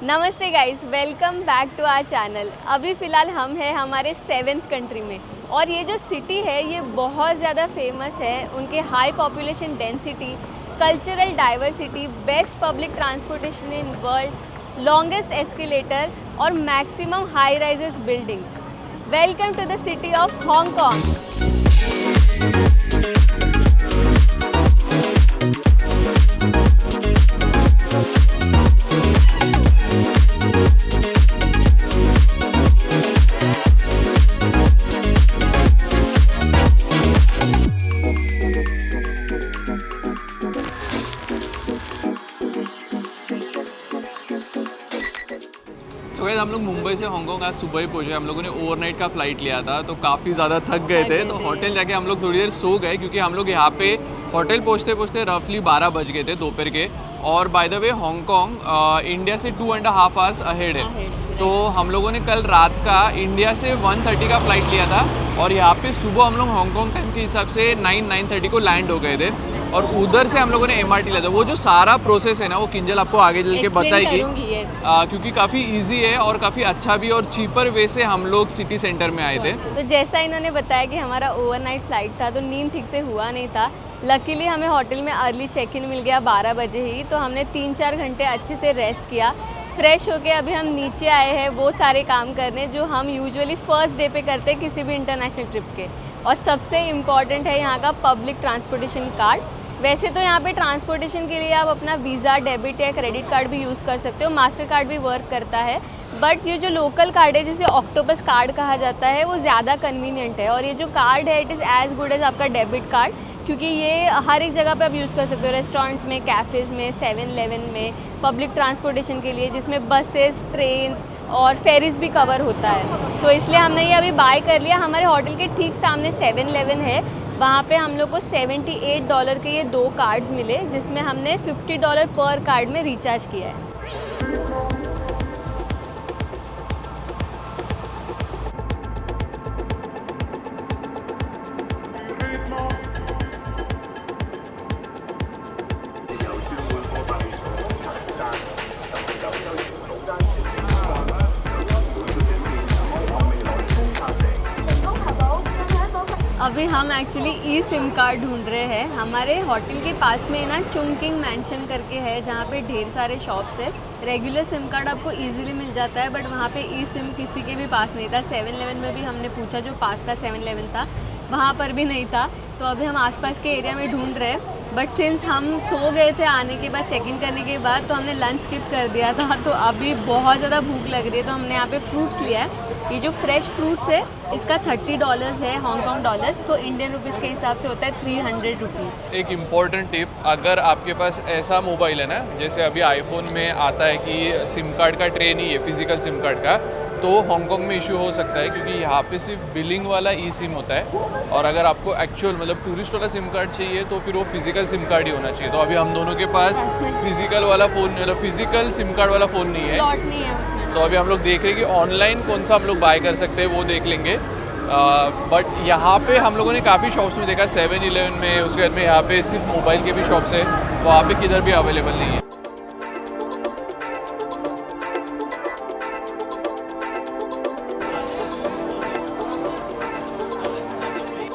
नमस्ते guys, welcome back to our channel. अभी फ़िलहाल हम हैं हमारे 7th कंट्री में और ये जो सिटी है ये बहुत ज़्यादा फेमस है उनके high population density, cultural diversity, best public transportation in world, longest escalator और maximum high rises buildings. Welcome to the city of Hong. तो गाइस हम लोग मुंबई से हांगकांग आज सुबह ही पहुंचे। हम लोगों ने ओवरनाइट का फ़्लाइट लिया था तो काफ़ी ज़्यादा थक गए थे, तो होटल जाके हम लोग थोड़ी देर सो गए क्योंकि हम लोग यहाँ पे होटल पहुँचते पहुँचते रफली 12 बज गए थे दोपहर के। और by the way Hong Kong India से 2.5 आवर्स अहेड है, तो हम लोगों ने कल रात का इंडिया से 1:30 का फ़्लाइट लिया था और यहाँ पे सुबह हम लोग हांगकांग टाइम के हिसाब से 9:30 को लैंड हो गए थे और उधर से हम लोगों ने MRT लिया था। वो जो सारा प्रोसेस है ना वो किंजल आपको आगे चल के बताएगी क्योंकि काफ़ी इजी है और काफ़ी अच्छा भी और चीपर वे से हम लोग सिटी सेंटर में आए थे। तो जैसा इन्होंने बताया कि हमारा ओवरनाइट फ्लाइट था तो नींद ठीक से हुआ नहीं था। लकीली हमें होटल में अर्ली चेक इन मिल गया 12 बजे ही, तो हमने 3-4 घंटे अच्छे से रेस्ट किया। फ्रेश होके अभी हम नीचे आए हैं वो सारे काम करने जो हम यूजुअली फर्स्ट डे पे करते हैं किसी भी इंटरनेशनल ट्रिप के। और सबसे इम्पॉर्टेंट है यहाँ का पब्लिक ट्रांसपोर्टेशन कार्ड। वैसे तो यहाँ पे ट्रांसपोर्टेशन के लिए आप अपना वीज़ा, डेबिट या क्रेडिट कार्ड भी यूज़ कर सकते हो, मास्टर कार्ड भी वर्क करता है, बट ये जो लोकल कार्ड है जिसे ऑक्टोपस कार्ड कहा जाता है वो ज़्यादा कन्वीनियंट है। और ये जो कार्ड है it is as good as आपका डेबिट कार्ड, क्योंकि ये हर एक जगह पे आप यूज़ कर सकते हो, रेस्टोरेंट्स में, कैफ़ेज़ में, 7-Eleven में, पब्लिक ट्रांसपोर्टेशन के लिए जिसमें बसेस, ट्रेन्स और फेरीज भी कवर होता है। सो इसलिए हमने ये अभी बाय कर लिया। हमारे होटल के ठीक सामने 7-Eleven है, वहाँ पे हम लोग को $78 के ये 2 कार्ड्स मिले जिसमें हमने $50 पर कार्ड में रिचार्ज किया है। अभी हम एक्चुअली ई सिम कार्ड ढूंढ रहे हैं। हमारे होटल के पास में ना चुंगकिंग मैंशन करके है जहाँ पे ढेर सारे शॉप्स है। रेगुलर सिम कार्ड आपको इजीली मिल जाता है बट वहाँ पे ई सिम किसी के भी पास नहीं था। 7-Eleven में भी हमने पूछा, जो पास का 7-Eleven था वहाँ पर भी नहीं था, तो अभी हम आसपास के एरिया में ढूंढ रहे हैं। बट सिंस हम सो गए थे आने के बाद, चेक इन करने के बाद, तो हमने लंच स्किप कर दिया था, तो अभी बहुत ज़्यादा भूख लग रही है। तो हमने यहाँ पे फ्रूट्स लिया है। ये जो फ्रेश फ्रूट्स है इसका $30 है हांगकांग डॉलर्स, तो इंडियन रुपीज़ के हिसाब से होता है 300 रुपीज़। एक इम्पॉर्टेंट टिप, अगर आपके पास ऐसा मोबाइल है ना जैसे अभी आईफोन में आता है कि सिम कार्ड का ट्रे नहीं है फिजिकल सिम कार्ड का, तो हांगकांग में इशू हो सकता है क्योंकि यहाँ पे सिर्फ बिलिंग वाला ई सिम होता है और अगर आपको एक्चुअल मतलब टूरिस्ट वाला सिम कार्ड चाहिए तो फिर वो फिजिकल सिम कार्ड ही होना चाहिए। तो अभी हम दोनों के पास फिजिकल वाला फ़ोन मतलब फिजिकल सिम कार्ड वाला फ़ोन नहीं है, स्लॉट नहीं है उसमें। तो अभी हम लोग देख रहे हैं कि ऑनलाइन कौन सा हम लोग बाय कर सकते हैं वो देख लेंगे। बट यहाँ पे हम लोगों ने काफ़ी शॉप्स में देखा, 7-Eleven में, उसके बाद में यहाँ पे सिर्फ मोबाइल के भी शॉप्स है, वहाँ पे किधर भी अवेलेबल नहीं है।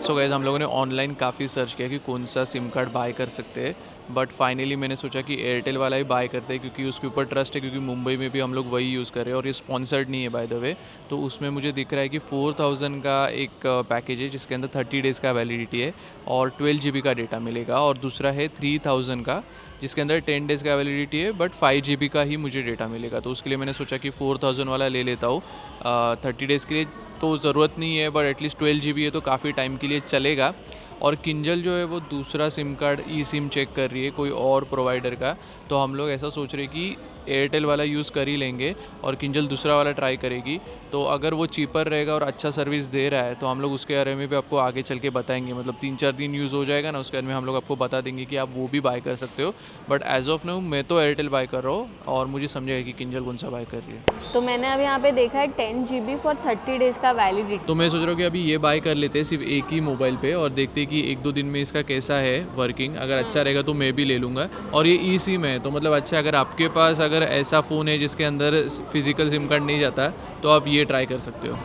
सो गाइस हम लोगों ने ऑनलाइन काफ़ी सर्च किया कि कौन सा सिम कार्ड बाय कर सकते हैं, बट फाइनली मैंने सोचा कि एयरटेल वाला ही बाय करते हैं क्योंकि उसके ऊपर ट्रस्ट है, क्योंकि मुंबई में भी हम लोग वही यूज़ कर रहे हैं और ये स्पॉन्सर्ड नहीं है बाय द वे। तो उसमें मुझे दिख रहा है कि 4000 का एक पैकेज है जिसके अंदर 30 डेज़ का वैलिडिटी है और 12 GB का डेटा मिलेगा, और दूसरा है 3000 का जिसके अंदर 10 डेज़ का वैलिडिटी है बट 5 GB का ही मुझे डेटा मिलेगा। तो उसके लिए मैंने सोचा कि 4000 वाला ले लेता हूँ। 30 डेज़ के लिए तो ज़रूरत नहीं है बट एटलीस्ट 12 GB है तो काफ़ी टाइम के लिए चलेगा। और किंजल जो है वो दूसरा सिम कार्ड ई सिम चेक कर रही है कोई और प्रोवाइडर का, तो हम लोग ऐसा सोच रहे कि एयरटेल वाला यूज़ कर ही लेंगे और किंजल दूसरा वाला ट्राई करेगी। तो अगर वो चीपर रहेगा और अच्छा सर्विस दे रहा है तो हम लोग उसके बारे में भी आपको आगे चल के बताएंगे, मतलब 3-4 दिन यूज़ हो जाएगा ना उसके बाद में हम लोग आपको बता देंगे कि आप वो भी बाय कर सकते हो। बट एज ऑफ नाउ मैं तो एयरटेल बाय कर रहा हूँ और मुझे समझेगा कि किंजल कौन सा बाय कर रही है। तो मैंने अभी यहाँ पे देखा है 10 GB फॉर 30 डेज़ का वैलिडिटी। तो मैं सोच रहा हूँ कि अभी ये बाय कर लेते हैं सिर्फ एक ही मोबाइल पे और देखते हैं कि 1-2 दिन में इसका कैसा है वर्किंग। अगर अच्छा रहेगा तो मैं भी ले लूँगा। और ये ई सिम है तो मतलब अच्छा, अगर आपके पास अगर ऐसा फ़ोन है जिसके अंदर फिज़िकल सिम कार्ड नहीं जाता है तो आप ये ट्राई कर सकते हो।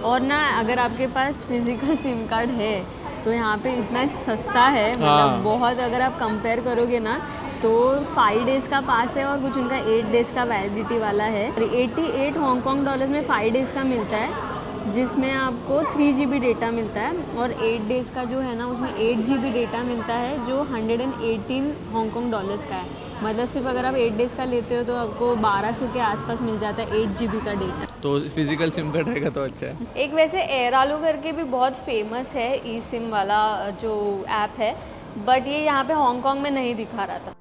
और ना अगर आपके पास फिजिकल सिम कार्ड है तो यहाँ पे इतना सस्ता है, मतलब हाँ। बहुत, अगर आप कंपेयर करोगे ना तो 5 डेज़ का पास है और कुछ उनका 8 डेज़ का वैलिडिटी वाला है। 88 हांगकांग डॉलर्स में 5 डेज़ का मिलता है, जिसमें आपको 3 GB डेटा मिलता है, और 8 डेज़ का जो है ना उसमें 8 GB डेटा मिलता है जो 118 हांगकांग डॉलर्स का है। मतलब सिर्फ अगर आप 8 डेज़ का लेते हो तो आपको 1200 के आसपास मिल जाता है 8 GB का डेटा। तो फिज़िकल सिम कार्ड रहेगा तो अच्छा है। एक वैसे एयरआलू करके भी बहुत फेमस है ई सिम वाला जो ऐप है, बट ये यहाँ पे हांगकांग में नहीं दिखा रहा था।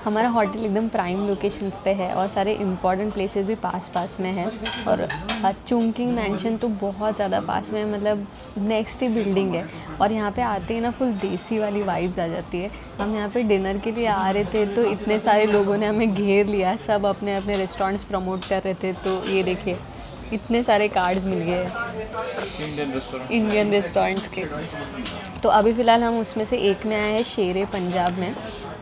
हमारा होटल एकदम प्राइम लोकेशंस पे है और सारे इम्पॉर्टेंट प्लेसेस भी पास पास में है, और चुंकिंग मैंशन तो बहुत ज़्यादा पास में है, मतलब नेक्स्ट ही बिल्डिंग है। और यहाँ पे आते ही ना फुल देसी वाली वाइब्स आ जाती है। हम यहाँ पे डिनर के लिए आ रहे थे तो इतने सारे लोगों ने हमें घेर लिया, सब अपने अपने रेस्टोरेंट्स प्रमोट कर रहे थे। तो ये देखिए इतने सारे कार्ड्स मिल गए इंडियन रेस्टोरेंट्स के। तो अभी फ़िलहाल हम उसमें से एक में आए हैं, शेरे पंजाब में।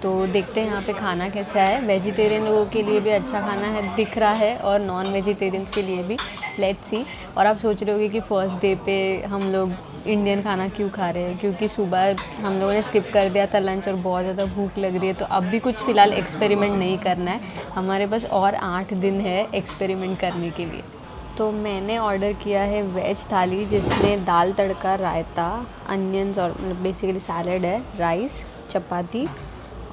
तो देखते हैं यहाँ पे खाना कैसा है। वेजिटेरियन लोगों के लिए भी अच्छा खाना है दिख रहा है, और नॉन वेजिटेरियंस के लिए भी। Let's see. और आप सोच रहे होगे कि फ़र्स्ट डे पे हम लोग इंडियन खाना क्यों खा रहे हैं, क्योंकि सुबह हम लोगों ने स्किप कर दिया था लंच और बहुत ज़्यादा भूख लग रही है। तो अब भी कुछ फ़िलहाल एक्सपेरिमेंट नहीं करना है, हमारे पास और 8 दिन है एक्सपेरिमेंट करने के लिए। तो मैंने ऑर्डर किया है वेज थाली, जिसमें दाल तड़का, रायता, अनियंस और मतलब बेसिकली सैलड है, राइस, चपाती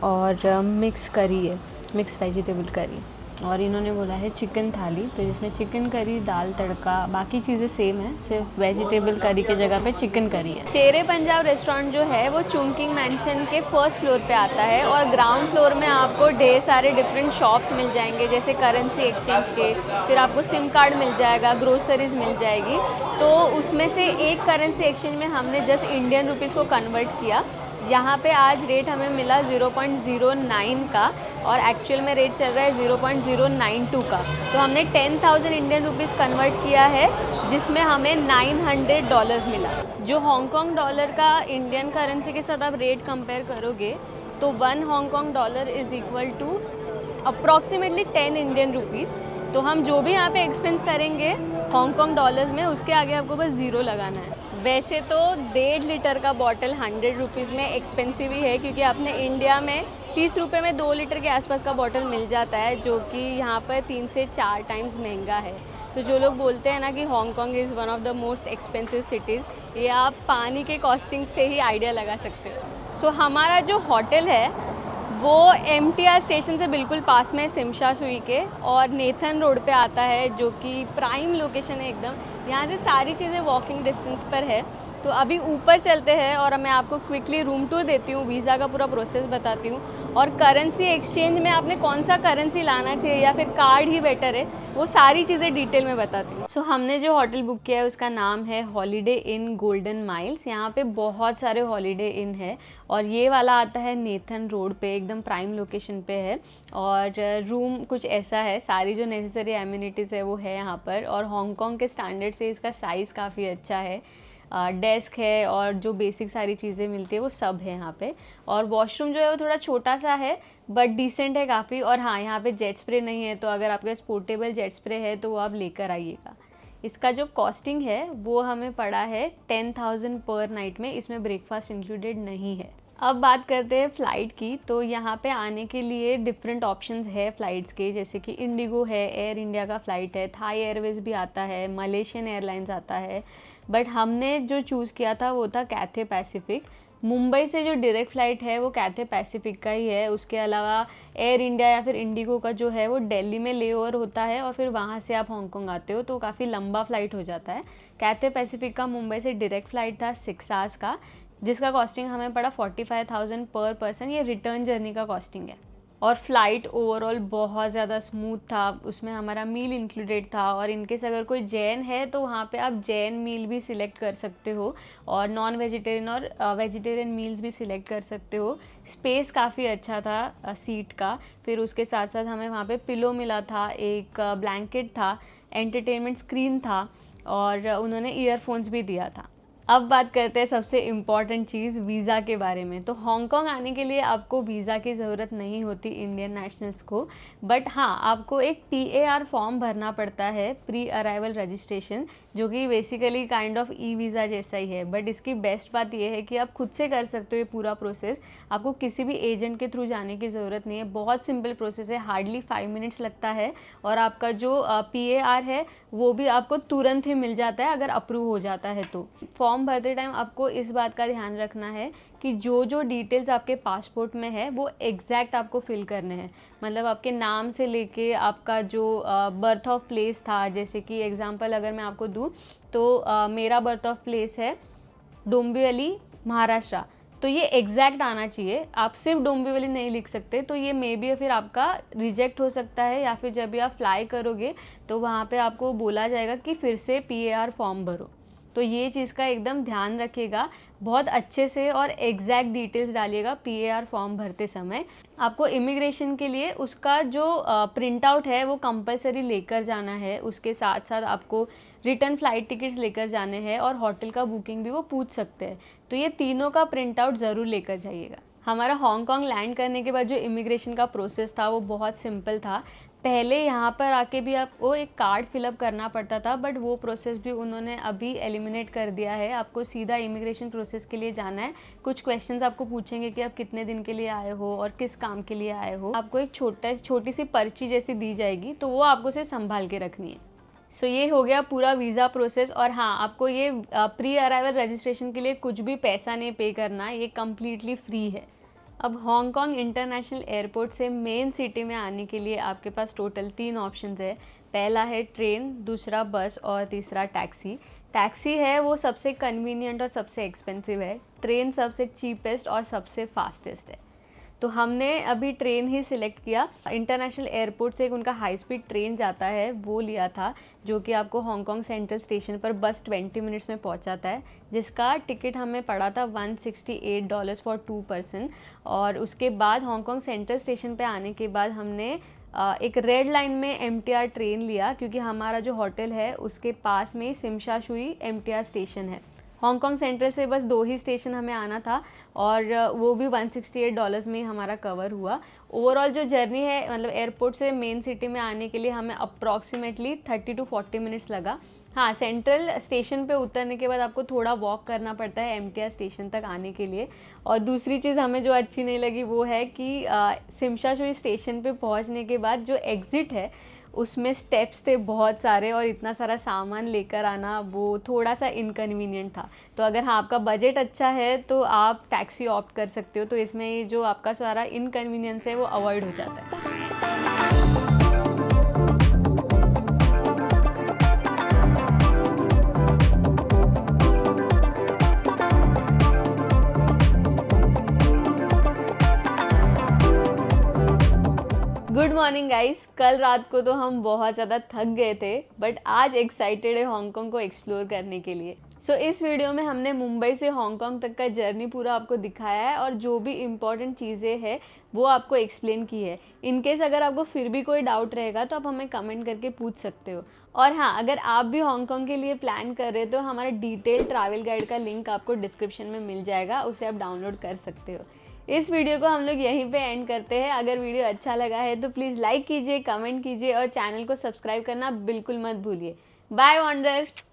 और मिक्स करी है, मिक्स वेजिटेबल करी। और इन्होंने बोला है चिकन थाली, तो जिसमें चिकन करी, दाल तड़का, बाकी चीज़ें सेम है, सिर्फ वेजिटेबल करी के जगह पे चिकन करी है। शेरे पंजाब रेस्टोरेंट जो है वो चुंकिंग मैंशन के फर्स्ट फ्लोर पे आता है, और ग्राउंड फ्लोर में आपको ढेर सारे डिफरेंट शॉप्स मिल जाएंगे, जैसे करेंसी एक्सचेंज के, फिर आपको सिम कार्ड मिल जाएगा, ग्रोसरीज मिल जाएगी। तो उसमें से एक करेंसी एक्सचेंज में हमने जस्ट इंडियन रुपीज़ को कन्वर्ट किया। यहाँ पे आज रेट हमें मिला 0.09 का, और एक्चुअल में रेट चल रहा है 0.092 का। तो हमने 10,000 इंडियन रुपीज़ कन्वर्ट किया है, जिसमें हमें $900 मिला। जो हांगकांग डॉलर का इंडियन करेंसी के साथ आप रेट कंपेयर करोगे तो 1 Hong Kong dollar is equal to approximately 10 Indian rupees. तो हम जो भी यहाँ पे एक्सपेंस करेंगे हांगकांग डॉलर्स में, उसके आगे आपको बस ज़ीरो लगाना है। वैसे तो 1.5 लीटर का बॉटल 100 रुपीज़ में एक्सपेंसिव ही है, क्योंकि अपने इंडिया में 30 रुपये में 2 लीटर के आसपास का बॉटल मिल जाता है, जो कि यहाँ पर 3 से 4 टाइम्स महंगा है। तो जो लोग बोलते हैं ना कि Hong Kong is one of the most expensive cities, ये आप पानी के कॉस्टिंग से ही आइडिया लगा सकते हो। सो हमारा जो होटल है वो MTR स्टेशन से बिल्कुल पास में है, सिमशा सुई के, और नेथन रोड पे आता है, जो कि प्राइम लोकेशन है एकदम। यहाँ से सारी चीज़ें वॉकिंग डिस्टेंस पर है। तो अभी ऊपर चलते हैं और मैं आपको क्विकली रूम टूर देती हूँ, वीज़ा का पूरा प्रोसेस बताती हूँ, और करेंसी एक्सचेंज में आपने कौन सा करेंसी लाना चाहिए या फिर कार्ड ही बेटर है, वो सारी चीज़ें डिटेल में बताती हूँ। सो हमने जो होटल बुक किया है उसका नाम है हॉलीडे इन गोल्डन माइल्स। यहाँ पे बहुत सारे हॉलीडे इन है, और ये वाला आता है नेथन रोड पे, एकदम प्राइम लोकेशन पे है। और रूम कुछ ऐसा है, सारी जो नेसेसरी एमिनिटीज़ है वो है यहाँ पर, और हांगकांग के स्टैंडर्ड से इसका साइज़ काफ़ी अच्छा है। डेस्क है और जो बेसिक सारी चीज़ें मिलती है वो सब है यहाँ पे। और वॉशरूम जो है वो थोड़ा छोटा सा है बट डिसेंट है काफ़ी। और हाँ, यहाँ पे जेट स्प्रे नहीं है, तो अगर आपके पास पोर्टेबल जेट स्प्रे है तो वो आप लेकर आइएगा। इसका जो कॉस्टिंग है वो हमें पड़ा है 10,000 पर नाइट में, इसमें ब्रेकफास्ट इंक्लूडेड नहीं है। अब बात करते हैं फ़्लाइट की। तो यहाँ पे आने के लिए डिफरेंट ऑप्शंस है फ़्लाइट्स के, जैसे कि इंडिगो है, एयर इंडिया का फ़्लाइट है, थाई एयरवेज़ भी आता है, मलेशियन एयरलाइंस आता है। बट हमने जो चूज़ किया था वो था कैथे पैसिफिक। मुंबई से जो डायरेक्ट फ़्लाइट है वो कैथे पैसिफिक का ही है। उसके अलावा एयर इंडिया या फिर इंडिगो का जो है वो दिल्ली में ले ओवर होता है, और फिर वहाँ से आप हांगकांग आते हो, तो काफ़ी लंबा फ़्लाइट हो जाता है। कैथे पैसिफिक का मुंबई से डायरेक्ट फ़्लाइट था 6 आवर्स का, जिसका कॉस्टिंग हमें पड़ा 45,000 पर पर्सन। ये रिटर्न जर्नी का कॉस्टिंग है। और फ़्लाइट ओवरऑल बहुत ज़्यादा स्मूथ था, उसमें हमारा मील इंक्लूडेड था। और इनकेस अगर कोई जैन है तो वहाँ पे आप जैन मील भी सिलेक्ट कर सकते हो, और नॉन वेजिटेरियन और वेजिटेरियन मील्स भी सिलेक्ट कर सकते हो। स्पेस काफ़ी अच्छा था सीट का। फिर उसके साथ साथ हमें वहाँ पे पिलो मिला था, एक ब्लैंकेट था, एंटरटेनमेंट स्क्रीन था, और उन्होंने ईयरफोन्स भी दिया था। अब बात करते हैं सबसे इम्पॉर्टेंट चीज़ वीज़ा के बारे में। तो हांगकांग आने के लिए आपको वीज़ा की ज़रूरत नहीं होती इंडियन नेशनल्स को, बट हाँ आपको एक PAR फॉर्म भरना पड़ता है, प्री अराइवल रजिस्ट्रेशन, जो कि बेसिकली काइंड ऑफ वीज़ा जैसा ही है। बट इसकी बेस्ट बात यह है कि आप खुद से कर सकते हो ये पूरा प्रोसेस, आपको किसी भी एजेंट के थ्रू जाने की ज़रूरत नहीं है। बहुत सिंपल प्रोसेस है, हार्डली 5 मिनट्स लगता है और आपका जो PAR है वो भी आपको तुरंत ही मिल जाता है अगर अप्रूव हो जाता है तो। फॉर्म भरते टाइम आपको इस बात का ध्यान रखना है कि जो जो डिटेल्स आपके पासपोर्ट में है वो एग्जैक्ट आपको फिल करने हैं। मतलब आपके नाम से लेके आपका जो बर्थ ऑफ प्लेस था, जैसे कि एग्जांपल अगर मैं आपको दूँ तो मेरा बर्थ ऑफ प्लेस है डोंबिवली महाराष्ट्र, तो ये एग्जैक्ट आना चाहिए। आप सिर्फ डोंबिवली नहीं लिख सकते, तो ये मे बी फिर आपका रिजेक्ट हो सकता है, या फिर जब भी आप फ्लाई करोगे तो वहाँ पे आपको बोला जाएगा कि फिर से PAR फॉर्म भरो। तो ये चीज़ का एकदम ध्यान रखिएगा, बहुत अच्छे से और एग्जैक्ट डिटेल्स डालिएगा PAR फॉर्म भरते समय। आपको इमिग्रेशन के लिए उसका जो प्रिंट आउट है वो कंपलसरी लेकर जाना है, उसके साथ साथ आपको रिटर्न फ़्लाइट टिकट्स लेकर जाने हैं और होटल का बुकिंग भी वो पूछ सकते हैं। तो ये तीनों का प्रिंट आउट ज़रूर लेकर जाइएगा। हमारा हांगकांग लैंड करने के बाद जो इमिग्रेशन का प्रोसेस था वो बहुत सिंपल था। पहले यहाँ पर आके भी आपको एक कार्ड फिलअप करना पड़ता था, बट वो प्रोसेस भी उन्होंने अभी एलिमिनेट कर दिया है। आपको सीधा इमिग्रेशन प्रोसेस के लिए जाना है। कुछ क्वेश्चंस आपको पूछेंगे कि आप कितने दिन के लिए आए हो और किस काम के लिए आए हो। आपको एक छोटी सी पर्ची जैसी दी जाएगी, तो वो आपको सिर्फ संभाल के रखनी है। सो ये हो गया पूरा वीज़ा प्रोसेस। और हाँ, आपको ये प्री अराइवल रजिस्ट्रेशन के लिए कुछ भी पैसा नहीं पे करना, ये कम्प्लीटली फ्री है। अब हांगकांग इंटरनेशनल एयरपोर्ट से मेन सिटी में आने के लिए आपके पास टोटल 3 ऑप्शंस है। पहला है ट्रेन, दूसरा बस और तीसरा टैक्सी। टैक्सी है वो सबसे कन्वीनियंट और सबसे एक्सपेंसिव है, ट्रेन सबसे चीपेस्ट और सबसे फास्टेस्ट है। तो हमने अभी ट्रेन ही सिलेक्ट किया। इंटरनेशनल एयरपोर्ट से एक उनका हाई स्पीड ट्रेन जाता है, वो लिया था, जो कि आपको हांगकांग सेंट्रल स्टेशन पर बस 20 मिनट्स में पहुंचाता है, जिसका टिकट हमें पड़ा था $168 फॉर 2 पर्सन। और उसके बाद हांगकांग सेंट्रल स्टेशन पे आने के बाद हमने एक रेड लाइन में MTR ट्रेन लिया, क्योंकि हमारा जो होटल है उसके पास में सिमशा शुई MTR स्टेशन है। हांगकांग सेंट्रल से बस 2 ही स्टेशन हमें आना था और वो भी $168 में ही हमारा कवर हुआ। ओवरऑल जो जर्नी है, मतलब एयरपोर्ट से मेन सिटी में आने के लिए हमें अप्रॉक्सीमेटली 30 to 40 मिनट्स लगा। हाँ, सेंट्रल स्टेशन पे उतरने के बाद आपको थोड़ा वॉक करना पड़ता है MTR स्टेशन तक आने के लिए। और दूसरी चीज़ हमें जो अच्छी नहीं लगी वो है कि सिमशा शुई स्टेशन पे पहुंचने के बाद जो एग्ज़िट है उसमें स्टेप्स थे बहुत सारे, और इतना सारा सामान लेकर आना वो थोड़ा सा इनकन्वीनियंट था। तो अगर हाँ आपका बजट अच्छा है तो आप टैक्सी ऑप्ट कर सकते हो, तो इसमें ये जो आपका सारा इनकन्वीनियंस है वो अवॉइड हो जाता है। Good morning guys. कल रात को तो हम बहुत ज़्यादा थक गए थे, बट आज एक्साइटेड है हांगकांग को एक्सप्लोर करने के लिए। सो इस वीडियो में हमने मुंबई से हांगकांग तक का जर्नी पूरा आपको दिखाया है और जो भी इम्पॉर्टेंट चीज़ें हैं वो आपको एक्सप्लेन की है। इनकेस अगर आपको फिर भी कोई डाउट रहेगा तो आप हमें कमेंट करके पूछ सकते हो। और हाँ, अगर आप भी हांगकांग के लिए प्लान कर रहे हो तो हमारा डिटेल ट्रैवल गाइड का लिंक आपको डिस्क्रिप्शन में मिल जाएगा, उसे आप डाउनलोड कर सकते हो। इस वीडियो को हम लोग यहीं पे एंड करते हैं। अगर वीडियो अच्छा लगा है तो प्लीज़ लाइक कीजिए, कमेंट कीजिए और चैनल को सब्सक्राइब करना बिल्कुल मत भूलिए। Bye wonders.